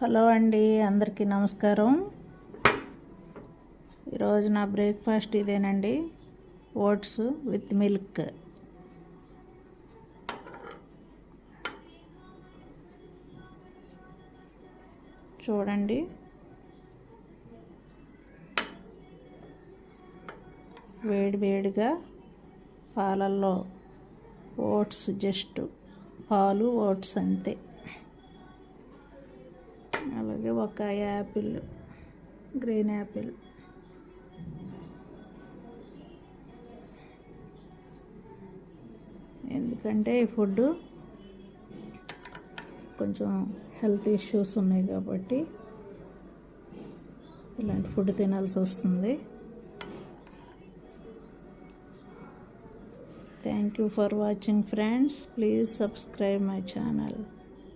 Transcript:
Hello అండి, అందరికీ నమస్కారం. ఈరోజు నా బ్రేక్ఫాస్ట్ ఇదేనండి, ఓట్స్ విత్ మిల్క్. చూడండి, వేడివేడిగా పాలల్లో ఓట్స్, జస్ట్ పాలు ఓట్స్ అంతే. అలాగే ఒక యాపిల్, గ్రీన్ యాపిల్. ఎందుకంటే ఈ ఫుడ్ కొంచెం హెల్త్ ఇష్యూస్ ఉన్నాయి కాబట్టి ఇలాంటి ఫుడ్ తినాల్సి వస్తుంది. Thank you for watching friends. Please subscribe my channel.